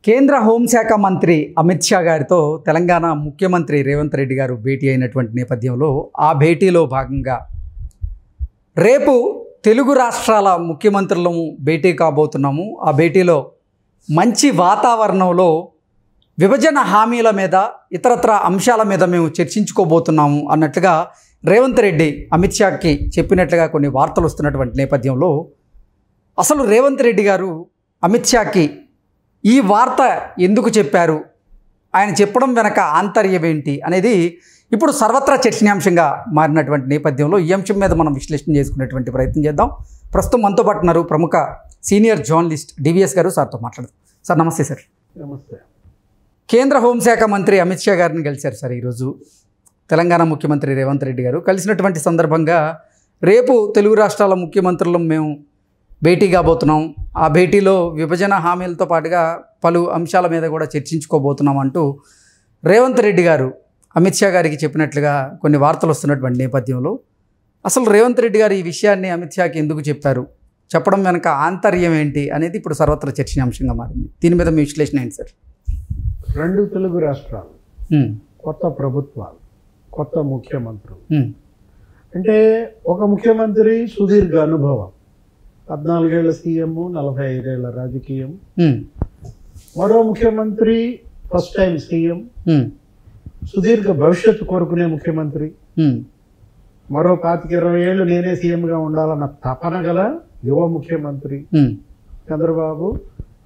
కేంద్ర హోంశాఖ మంత్రి అమిత్ షా గారితో తెలంగాణ ముఖ్యమంత్రి రేవంత్ రెడ్డి గారు భేటీ అయినటువంటి నేపథ్యంలో ఆ భేటీలో భాగంగా రేపు తెలుగు రాష్ట్రాల ముఖ్యమంత్రులను భేటీ కాబోతున్నాము. ఆ భేటీలో మంచి వాతావరణంలో విభజన హామీల మీద ఇతరత్ర అంశాల మీద మేము చర్చించుకోబోతున్నాము అన్నట్లుగా రేవంత్ రెడ్డి అమిత్ షాకి చెప్పినట్లుగా కొన్ని వార్తలు వస్తున్నటువంటి నేపథ్యంలో అసలు రేవంత్ రెడ్డి గారు అమిత్ షాకి ఈ వార్త ఎందుకు చెప్పారు, ఆయన చెప్పడం వెనక ఆంతర్యం ఏంటి అనేది ఇప్పుడు సర్వత్రా చర్చనీయాంశంగా మారినటువంటి నేపథ్యంలో ఈ అంశం మీద మనం విశ్లేషణ చేసుకునేటువంటి ప్రయత్నం చేద్దాం. ప్రస్తుతం మనతో పాటు ఉన్నారు ప్రముఖ సీనియర్ జర్నలిస్ట్ డివిఎస్ గారు. సార్తో మాట్లాడదాం. సార్ నమస్తే. సార్ నమస్తే. కేంద్ర హోంశాఖ మంత్రి అమిత్ షా గారిని కలిశారు సార్ ఈరోజు తెలంగాణ ముఖ్యమంత్రి రేవంత్ రెడ్డి గారు. కలిసినటువంటి సందర్భంగా రేపు తెలుగు రాష్ట్రాల ముఖ్యమంత్రులు మేము భేటీ కాబోతున్నాం, ఆ భేటీలో విభజన హామీలతో పాటుగా పలు అంశాల మీద కూడా చర్చించుకోబోతున్నాం అంటూ రేవంత్ రెడ్డి గారు అమిత్ షా గారికి చెప్పినట్లుగా కొన్ని వార్తలు వస్తున్నటువంటి నేపథ్యంలో అసలు రేవంత్ రెడ్డి గారు ఈ విషయాన్ని అమిత్ షాకి ఎందుకు చెప్పారు, చెప్పడం వెనక ఆంతర్యం ఏంటి అనేది ఇప్పుడు సర్వత్రా చర్చనీయాంశంగా మారింది. దీని మీద మీ విశ్లేషణ ఏంటి సార్? రెండు తెలుగు రాష్ట్రాలు, కొత్త ప్రభుత్వాలు, కొత్త ముఖ్యమంత్రులు. అంటే ఒక ముఖ్యమంత్రి సుదీర్ఘ అనుభవం, 14 ఏళ్ల సీఎం, 45 ఏళ్ల రాజకీయం. మరో ముఖ్యమంత్రి ఫస్ట్ టైం సీఎం, సుదీర్ఘ భవిష్యత్తు కోరుకునే ముఖ్యమంత్రి. మరో 25-20 ఏళ్ళు నేనే సీఎంగా ఉండాలన్న తపన గల యువ ముఖ్యమంత్రి చంద్రబాబు,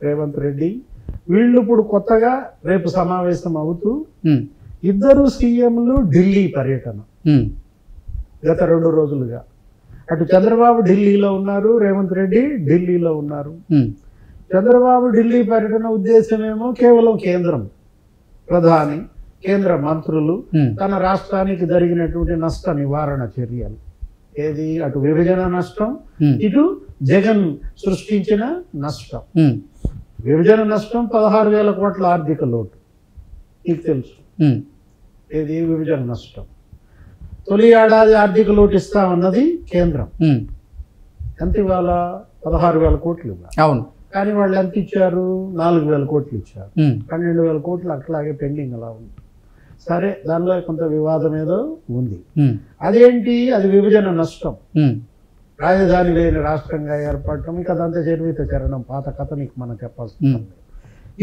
రేవంత్ రెడ్డి. వీళ్ళు ఇప్పుడు కొత్తగా రేపు సమావేశం అవుతూ ఇద్దరు సీఎంలు ఢిల్లీ పర్యటన గత 2 రోజులుగా. అటు చంద్రబాబు ఢిల్లీలో ఉన్నారు, రేవంత్ రెడ్డి ఢిల్లీలో ఉన్నారు. చంద్రబాబు ఢిల్లీ పర్యటన ఉద్దేశమేమో కేవలం కేంద్రం, ప్రధాని, కేంద్ర మంత్రులు తన రాష్ట్రానికి జరిగినటువంటి నష్ట నివారణ చర్యలు, ఏది అటు విభజన నష్టం, ఇటు జగన్ సృష్టించిన నష్టం. విభజన నష్టం 16,000 కోట్ల ఆర్థిక లోటు, మీకు తెలుసు. ఏది విభజన నష్టం. తొలి ఏడాది ఆర్థిక లోటు ఇస్తామన్నది కేంద్రం. ఎంత ఇవాళ 16,000 కోట్లు. అవును. కానీ వాళ్ళు ఎంత ఇచ్చారు? 4,000 కోట్లు ఇచ్చారు. 12,000 కోట్లు అట్లాగే పెండింగ్ అలా ఉంది. సరే, దానిలో కొంత వివాదం ఏదో ఉంది. అదేంటి? అది విభజన నష్టం. రాజధాని లేని రాష్ట్రంగా ఏర్పడటం, ఇక అదంతా చరిత్ర చరణం, పాత కథ నీకు మనం చెప్పాల్సింది.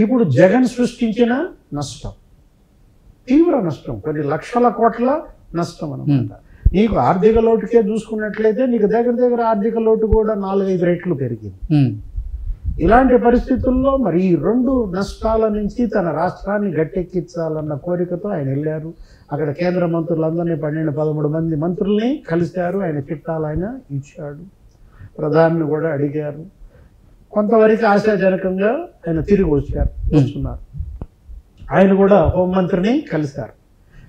ఇప్పుడు జగన్ సృష్టించిన నష్టం, తీవ్ర నష్టం, కొన్ని లక్షల కోట్ల నష్టం అన్నమాట. నీకు ఆర్థిక లోటుకే చూసుకున్నట్లయితే నీకు దగ్గర ఆర్థిక లోటు కూడా 4-5 రెట్లు పెరిగింది. ఇలాంటి పరిస్థితుల్లో మరి ఈ 2 నష్టాల నుంచి తన రాష్ట్రాన్ని గట్టెక్కించాలన్న కోరికతో ఆయన వెళ్ళారు. అక్కడ కేంద్ర మంత్రులందరినీ 12-13 మంది మంత్రుల్ని కలిశారు. ఆయన చిట్టాలు ఆయన ఇచ్చాడు. ప్రధాని కూడా అడిగారు. కొంతవరకు ఆశాజనకంగా ఆయన తిరిగి వస్తున్నారు. ఆయన కూడా హోంమంత్రిని కలిశారు.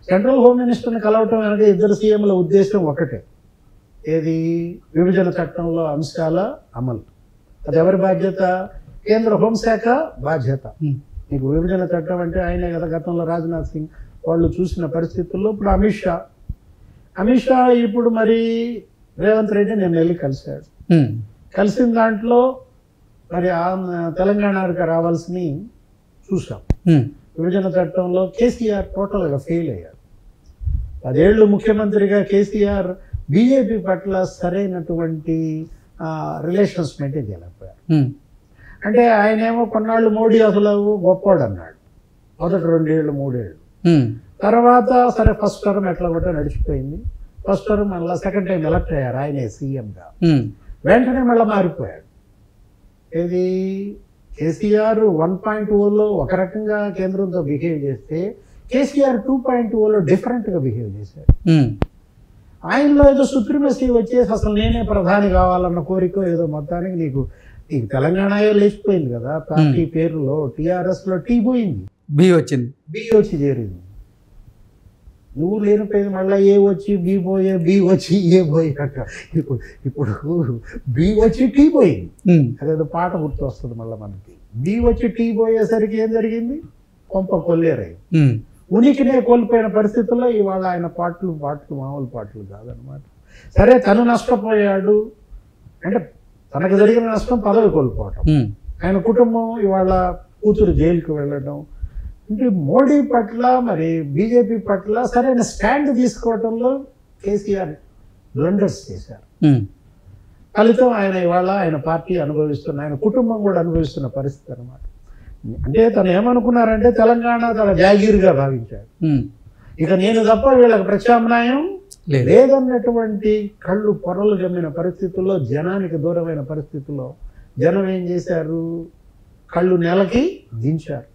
సెంట్రల్ హోమ్ మినిస్టర్ని కలవటం వెనక ఇద్దరు సీఎంల ఉద్దేశం ఒకటే, ఏది విభజన చట్టంలో అంశాల అమలు. అది ఎవరి బాధ్యత? కేంద్ర హోంశాఖ బాధ్యత. నీకు విభజన చట్టం అంటే ఆయనే కదా గతంలో రాజ్నాథ్ సింగ్ వాళ్ళు చూసిన పరిస్థితుల్లో ఇప్పుడు అమిత్ షా ఇప్పుడు మరి రేవంత్ రెడ్డి నేను వెళ్ళి కలిశాడు. కలిసిన దాంట్లో మరి తెలంగాణకి రావాల్సినవి చూసాం. విభజన చట్టంలో కేసీఆర్ టోటల్గా ఫెయిల్ అయ్యారు. 10 ఏళ్ళు ముఖ్యమంత్రిగా కేసీఆర్ బీజేపీ పట్ల సరైనటువంటి రిలేషన్స్ మెయింటైన్ చేయలేకపోయారు. అంటే ఆయనేమో కొన్నాళ్ళు మోడీ అసలు గొప్పవాడు అన్నాడు, మొదటి 2 ఏళ్ళు 3 ఏళ్ళు. తర్వాత సరే ఫస్ట్ టర్మ్ ఎట్లా కూడా నడిచిపోయింది. ఫస్ట్ టర్మ్ మళ్ళీ సెకండ్ టైం ఎలక్ట్ అయ్యారు ఆయనే సీఎంగా. వెంటనే మళ్ళీ మారిపోయాడు. ఏది కేసీఆర్ 1.0లో ఒక రకంగా కేంద్రంతో బిహేవ్ చేస్తే కేసీఆర్ 2.0లో డిఫరెంట్గా బిహేవ్ చేశాడు. ఆయనలో ఏదో సుప్రీమసీ వచ్చేసి అసలు నేనే ప్రధాని కావాలన్న కోరిక ఏదో మొత్తానికి నీకు తెలంగాణ లేచిపోయింది కదా. పార్టీ పేరులో టీఆర్ఎస్లో టీ పోయింది, బి వచ్చింది, బి వచ్చి చేరింది. నువ్వు లేనిపోయింది మళ్ళీ ఏ వచ్చి బి పోయే, బి వచ్చి ఏ పోయే అట్ట. ఇప్పుడు బి వచ్చి టీ పోయింది. అదేదో పాట గుర్తు వస్తుంది మళ్ళీ మనకి. బి వచ్చి టీ పోయేసరికి ఏం జరిగింది? కొంప కొల్లేరై ఉనికినే కోల్పోయిన పరిస్థితుల్లో ఇవాళ ఆయన పాటలు మామూలు పాటలు కాదనమాట. సరే, తను నష్టపోయాడు అంటే తనకు జరిగిన నష్టం పదవి కోల్పోవటం. ఆయన కుటుంబం ఇవాళ కూతురు జైలుకు వెళ్ళడం. అంటే మోడీ పట్ల మరి బీజేపీ పట్ల సరైన స్టాండ్ తీసుకోవడంలో కేసీఆర్ బ్లండర్స్ చేశారు. ఫలితం ఆయన ఇవాళ ఆయన పార్టీ అనుభవిస్తున్న, ఆయన కుటుంబం కూడా అనుభవిస్తున్న పరిస్థితి అనమాట. అంటే తను ఏమనుకున్నారంటే తెలంగాణ తన జాగీరుగా భావించాడు. ఇక నేను తప్ప వీళ్ళకి ప్రత్యామ్నాయం లేదన్నటువంటి కళ్ళు పొరలు గమ్మిన పరిస్థితుల్లో, జనానికి దూరమైన పరిస్థితుల్లో జనం ఏం చేశారు? కళ్ళు నేలకి దించారు.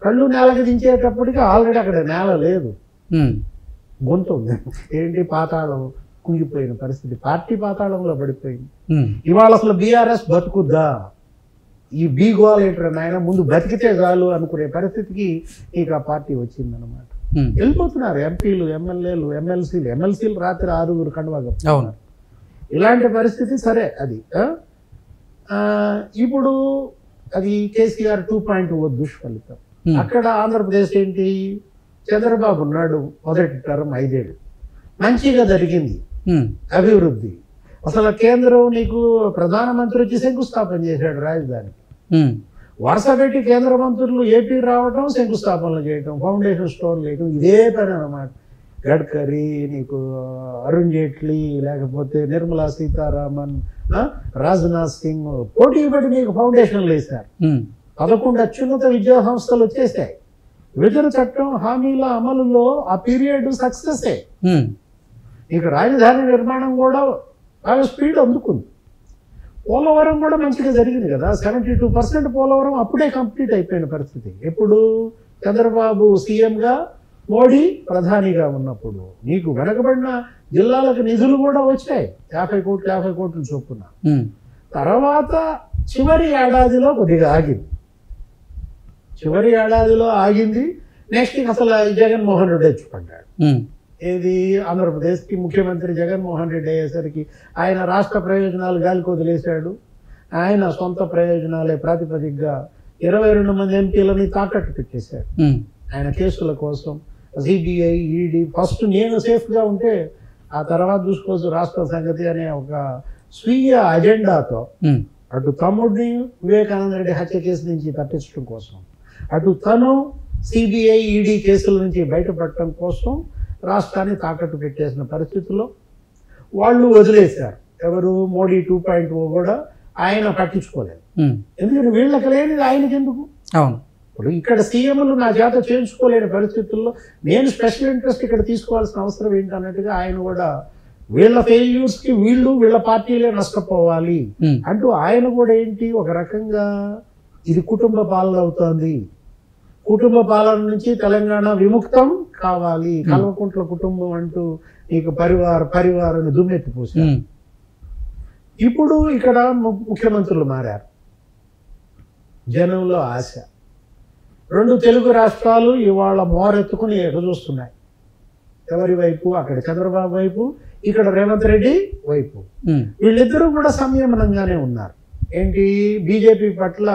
కళ్ళు నేలకి దించేటప్పటికి ఆల్రెడీ అక్కడ నేల లేదు, గొంతు ఉంది. ఏంటి? పాతాళం కుంగిపోయిన పరిస్థితి, పార్టీ పాతాళంలో పడిపోయింది. ఇవాళ అసలు బీఆర్ఎస్ బతుకుద్దా, ఈ బీగోల్ ఏంటారు నాయన, ముందు బతికితే చాలు అనుకునే పరిస్థితికి ఇక ఆ పార్టీ వచ్చిందనమాట. వెళ్ళిపోతున్నారు ఎంపీలు, ఎమ్మెల్యేలు, ఎమ్మెల్సీలు రాత్రి 6 కండువా కప్పుతున్నారు. ఇలాంటి పరిస్థితి. సరే, అది ఇప్పుడు అది కేసీఆర్ 2.0 దుష్ఫలితం. అక్కడ ఆంధ్రప్రదేశ్ ఏంటి? చంద్రబాబు ఉన్నాడు, మొదటి టర్మ్ 5 ఏళ్ళు మంచిగా జరిగింది అభివృద్ధి. అసలు కేంద్రం నీకు ప్రధానమంత్రి వచ్చి శంకుస్థాపన చేశాడు రాజధానికి. వరుస పెట్టి కేంద్ర మంత్రులు ఏపీ రావటం, శంకుస్థాపనలు చేయటం, ఫౌండేషన్ స్టోన్ చేయటం, ఇదే పని అన్నమాట. గడ్కరీ, నీకు అరుణ్ జైట్లీ, లేకపోతే నిర్మలా సీతారామన్, రాజ్నాథ్ సింగ్ పోటీ పడి నీకు ఫౌండేషన్లు వేశారు. 11 అత్యున్నత విద్యా సంస్థలు వచ్చేసాయి. విభజన చట్టం హామీల అమలులో ఆ పీరియడ్ సక్సెస్. ఇక రాజధాని నిర్మాణం కూడా బాగా స్పీడ్ అందుకుంది. పోలవరం కూడా మంచిగా జరిగింది కదా, 72% పోలవరం అప్పుడే కంప్లీట్ అయిపోయిన పరిస్థితి. ఎప్పుడు? చంద్రబాబు సీఎంగా, మోడీ ప్రధానిగా ఉన్నప్పుడు. నీకు వెనకబడిన జిల్లాలకు నిధులు కూడా వచ్చాయి, 50 కోట్లు చొప్పున. తర్వాత చివరి ఏడాదిలో కొద్దిగా ఆగింది. నెక్స్ట్ అసలు జగన్మోహన్ రెడ్డి వచ్చిపడ్డాడు. ఏది? ఆంధ్రప్రదేశ్కి ముఖ్యమంత్రి జగన్మోహన్ రెడ్డి అయ్యేసరికి ఆయన రాష్ట్ర ప్రయోజనాలు గాలికి వదిలేశాడు. ఆయన సొంత ప్రయోజనాలే ప్రాతిపదికగా 22 మంది ఎంపీలని తాకట్టు పెట్టేశాడు ఆయన కేసుల కోసం. సిబిఐ, ఈడీ, ఫస్ట్ నేను సేఫ్గా ఉంటే ఆ తర్వాత చూసుకోవచ్చు రాష్ట్ర సంగతి అనే ఒక స్వీయ అజెండాతో అటు తమ్ముడిని వివేకానంద రెడ్డి హత్య కేసు నుంచి తప్పించడం కోసం, అటు తను సిబిఐ, ఈడీ కేసుల నుంచి బయటపడటం కోసం రాష్ట్రాన్ని తాకట్టు పెట్టేసిన పరిస్థితుల్లో వాళ్ళు వదిలేశారు. ఎవరు? మోడీ 2.0 కూడా ఆయన పట్టించుకోలేదు. ఎందుకంటే వీళ్ళకి లేనిది ఆయనకి ఎందుకు? ఇప్పుడు ఇక్కడ సీఎంలు నా చేత చేయించుకోలేని పరిస్థితుల్లో నేను స్పెషల్ ఇంట్రెస్ట్ ఇక్కడ తీసుకోవాల్సిన అవసరం ఏంటన్నట్టుగా ఆయన కూడా వీళ్ళ ఫెయిల్యూర్స్కి వీళ్ళ పార్టీలే నష్టపోవాలి అంటూ ఆయన కూడా ఏంటి, ఒక రకంగా ఇది కుటుంబ పాలన అవుతోంది, కుటుంబ పాలన నుంచి తెలంగాణ విముక్తం కావాలి, కల్వకుంట్ల కుటుంబం అంటూ నీకు పరివారాన్ని దుమ్మెత్తిపోసారు. ఇప్పుడు ఇక్కడ ముఖ్యమంత్రులు మారారు, జనంలో ఆశ. 2 తెలుగు రాష్ట్రాలు ఇవాళ మోరెత్తుకుని ఎదురుస్తున్నాయి. ఎవరి వైపు? అక్కడ చంద్రబాబు వైపు, ఇక్కడ రేవంత్ రెడ్డి వైపు. వీళ్ళిద్దరూ కూడా సంయమనంగానే ఉన్నారు. ఏంటి? బీజేపీ పట్ల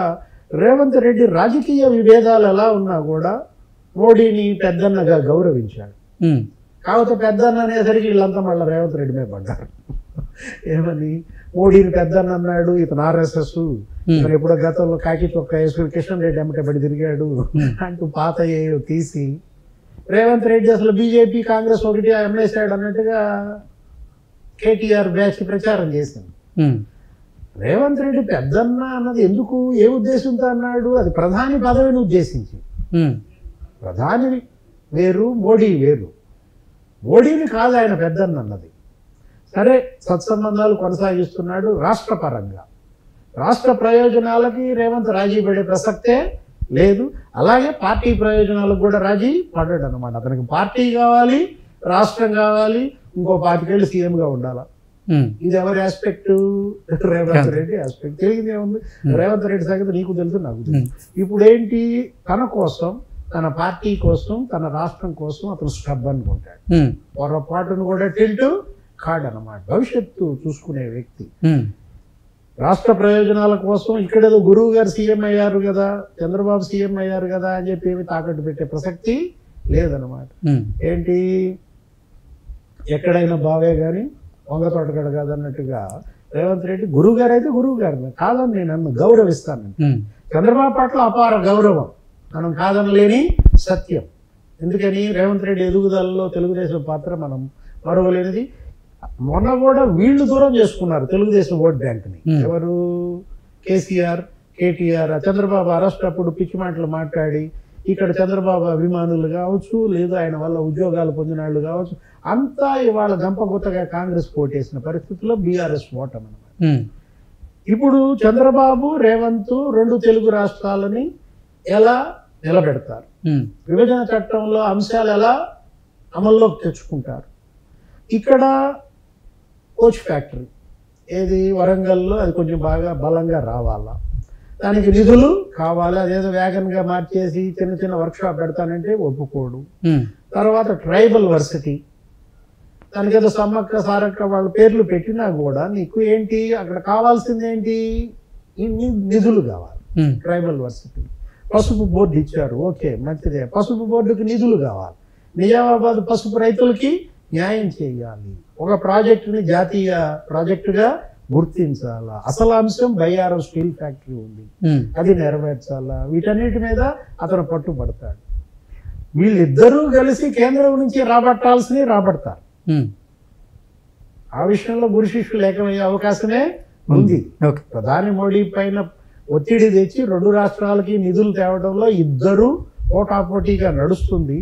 రేవంత్ రెడ్డి రాజకీయ విభేదాలు ఎలా ఉన్నా కూడా మోడీని పెద్దన్నగా గౌరవించాడు. కాకపోతే పెద్దన్న అనేసరికి వీళ్ళంతా మళ్ళీ రేవంత్ రెడ్డి మీద పడ్డారు. ఏమని? మోడీని పెద్దన్న అన్నాడు, ఇతను ఆర్ఎస్ఎస్, ఇతను ఎప్పుడో గతంలో కాకి చొక్క వేసుకుని కిషన్ రెడ్డి అమ్మటే పడి తిరిగాడు అంటూ పాత తీసి రేవంత్ రెడ్డి అసలు బీజేపీ కాంగ్రెస్ ఒకటి అమ్మేశాడు అన్నట్టుగా కేటీఆర్ బ్యాచ్ ప్రచారం చేసింది. రేవంత్ రెడ్డి పెద్దన్న అన్నది ఎందుకు, ఏ ఉద్దేశంతో అన్నాడు? అది ప్రధాని పదవిని ఉద్దేశించి. ప్రధాని వేరు, మోడీ వేరు. మోడీని కాదు ఆయన పెద్దన్న అన్నది. సరే, సత్సంబంధాలు కొనసాగిస్తున్నాడు రాష్ట్ర పరంగా. రాష్ట్ర ప్రయోజనాలకి రేవంత్ రాజీ పడే ప్రసక్తే లేదు. అలాగే పార్టీ ప్రయోజనాలకు కూడా రాజీ పడ్డాడు అనమాట. అతనికి పార్టీ కావాలి, రాష్ట్రం కావాలి, ఇంకో 5 ఏళ్ళు సీఎంగా ఉండాలా. ఇది ఎవరి ఆస్పెక్ట్? రేవంత్ రెడ్డి ఆస్పెక్ట్. తెలియదే ఉంది. రేవంత్ రెడ్డి సంగతి నీకు తెలుసు, నాకు తెలుసు. ఇప్పుడు ఏంటి? తన కోసం, తన పార్టీ కోసం, తన రాష్ట్రం కోసం అతను స్టబ్బన్గా ఉంటాడు. పొరపాటును కూడా టిల్ట్ కాడనమాట. భవిష్యత్తు చూసుకునే వ్యక్తి. రాష్ట్ర ప్రయోజనాల కోసం ఇక్కడేదో గురువు గారు సీఎం అయ్యారు కదా, చంద్రబాబు సీఎం అయ్యారు కదా అని చెప్పి ఏమి తాకట్టు పెట్టే ప్రసక్తి లేదనమాట. ఏంటి? ఎక్కడైనా బావే కానీ వంగ తోటగడ కాదన్నట్టుగా రేవంత్ రెడ్డి గురువు గారు అయితే గురువు గారు కాదని నేను గౌరవిస్తాను. చంద్రబాబు పట్ల అపార గౌరవం, మనం కాదనలేని సత్యం. ఎందుకని రేవంత్ రెడ్డి ఎదుగుదలలో తెలుగుదేశం పాత్ర మనం మరవలేనిది. మొన్న కూడా వీళ్ళు దూరం చేసుకున్నారు తెలుగుదేశం ఓట్ బ్యాంక్ని. ఎవరు? కేసీఆర్, కేటీఆర్. చంద్రబాబు అరెస్ట్ అప్పుడు పిచ్చి మాటలు మాట్లాడి ఇక్కడ చంద్రబాబు అభిమానులు కావచ్చు, లేదా ఆయన వల్ల ఉద్యోగాలు పొందిన వాళ్ళు కావచ్చు, అంతా ఇవాళ గంపగుత్తగా కాంగ్రెస్ ఓటేసిన పరిస్థితుల్లో బీఆర్ఎస్ ఓటమి అన్నమాట. ఇప్పుడు చంద్రబాబు, రేవంత్ రెండు తెలుగు రాష్ట్రాలని ఎలా నిలబెడతారు, విభజన చట్టంలో అంశాలు ఎలా అమల్లోకి తెచ్చుకుంటారు. ఇక్కడ కోచ్ ఫ్యాక్టరీ ఏది వరంగల్లో, అది కొంచెం బాగా బలంగా రావాలా, దానికి నిధులు కావాలి. అదేదో వేగంగా మార్చేసి చిన్న చిన్న వర్క్షాప్ పెడతానంటే ఒప్పుకోడు. తర్వాత ట్రైబల్ వర్సిటీ, దానికి ఏదో సమ్మక్క సారక్క వాళ్ళ పేర్లు పెట్టినా కూడా నీకు ఏంటి అక్కడ కావాల్సింది ఏంటి? నిధులు కావాలి. Tribal varsity. పసుపు బోర్డు ఇచ్చారు, ఓకే మంచిదే. పసుపు బోర్డుకి నిధులు కావాలి. నిజామాబాద్ పసుపు రైతులకి న్యాయం చేయాలి. ఒక ప్రాజెక్టుని జాతీయ ప్రాజెక్టుగా గుర్తించాలా. అసలు అంశం బయ్యారం స్టీల్ ఫ్యాక్టరీ ఉంది, అది నెరవేర్చాలా. వీటన్నిటి మీద అతను పట్టుబడతాడు. వీళ్ళిద్దరూ కలిసి కేంద్రం నుంచి రాబట్టాల్సినవి రాబడతారు. ఆ విషయంలో గురు శిష్యులు ఏకమయ్యే అవకాశమే ఉంది. ప్రధాని మోడీ పైన ఒత్తిడి తెచ్చి రెండు రాష్ట్రాలకి నిధులు తేవడంలో ఇద్దరు పోటాపోటీగా నడుస్తుంది.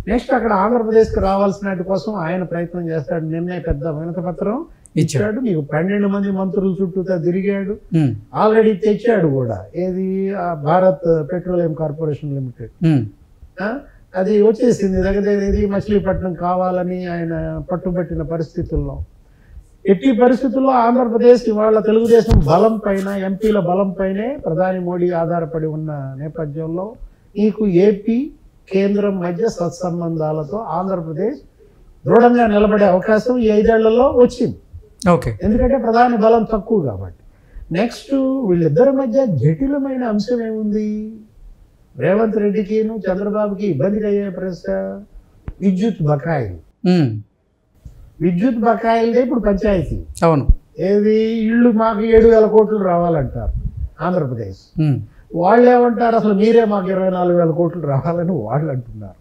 నెక్స్ట్ అక్కడ ఆంధ్రప్రదేశ్కి రావాల్సిన వాటి కోసం ఆయన ప్రయత్నం చేస్తాడు. నిన్నే పెద్ద వినతి పత్రం ఇచ్చాడు. మీకు 12 మంది మంత్రుల చుట్టూతా తిరిగాడు. ఆల్రెడీ తెచ్చాడు కూడా. ఏది? భారత్ పెట్రోలియం కార్పొరేషన్ లిమిటెడ్, అది వచ్చేసింది దగ్గర. ఇది మచిలీపట్నం కావాలని ఆయన పట్టుబట్టిన పరిస్థితుల్లో, ఎట్టి పరిస్థితుల్లో ఆంధ్రప్రదేశ్ ఇవాళ తెలుగుదేశం బలం పైన, ఎంపీల బలం పైనే ప్రధాని మోడీ ఆధారపడి ఉన్న నేపథ్యంలో నీకు ఏపీ కేంద్రం మధ్య సత్సంబంధాలతో ఆంధ్రప్రదేశ్ దృఢంగా నిలబడే అవకాశం ఈ 5 ఏళ్లలో వచ్చింది. ఎందుకంటే ప్రధాని బలం తక్కువ కాబట్టి. నెక్స్ట్ వీళ్ళిద్దరి మధ్య జటిలమైన అంశం ఏముంది? రేవంత్ రెడ్డికి చంద్రబాబుకి ఇబ్బంది అయ్యే ప్రశ్న విద్యుత్ బకాయిలు. విద్యుత్ బకాయిలదే ఇప్పుడు పంచాయతీ. అవును. ఏది? ఇళ్ళు మాకు 7,000 కోట్లు రావాలంటారు ఆంధ్రప్రదేశ్. వాళ్ళు ఏమంటారు? అసలు మీరే మాకు 24,000 కోట్లు రావాలని వాళ్ళు అంటున్నారు.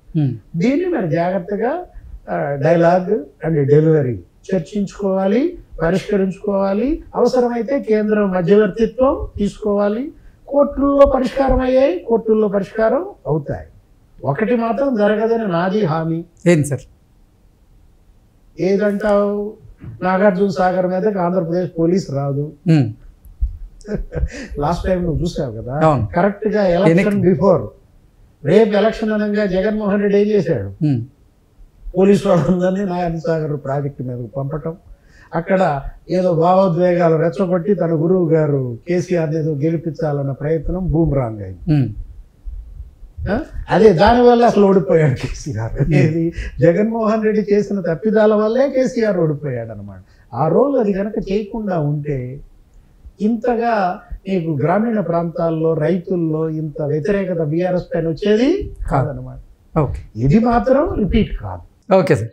దీన్ని మరి జాగ్రత్తగా డైలాగ్ అండ్ డెలివరీ చర్చించుకోవాలి, పరిష్కరించుకోవాలి. అవసరమైతే కేంద్రం మధ్యవర్తిత్వం తీసుకోవాలి. కోర్టుల్లో పరిష్కారం అయ్యాయి, కోర్టుల్లో పరిష్కారం అవుతాయి. ఒకటి మాత్రం జరగదని నాది హామీ. ఏంటి సార్? ఏదంటావు? నాగార్జున సాగర్ మీదకి ఆంధ్రప్రదేశ్ పోలీస్ రాదు. లాస్ట్ టైం నువ్వు చూసావు కదా, కరెక్ట్ గా ఎలక్షన్ బిఫోర్, రేపు ఎలక్షన్ అనగా జగన్మోహన్ రెడ్డి ఏం చేశాడు? పోలీసు వాళ్ళందరినీ నాగార్జున సాగర్ ప్రాజెక్టు మీదకు పంపటం, అక్కడ ఏదో భావోద్వేగాలు రెచ్చగొట్టి తన గురువు గారు కేసీఆర్ ఏదో గెలిపించాలన్న ప్రయత్నం బూమ్రాంగ్ అయింది. అదే దానివల్ల అసలు ఓడిపోయాడు కేసీఆర్. ఏది? జగన్మోహన్ రెడ్డి చేసిన తప్పిదాల వల్లే కేసీఆర్ ఓడిపోయాడు అనమాట. ఆ రోజు అది కనుక చేయకుండా ఉంటే ఇంతగా నీకు గ్రామీణ ప్రాంతాల్లో రైతుల్లో ఇంత వ్యతిరేకత బీఆర్ఎస్ పైన వచ్చేది కాదనమాట. ఇది మాత్రం రిపీట్ కాదు. Okay sir.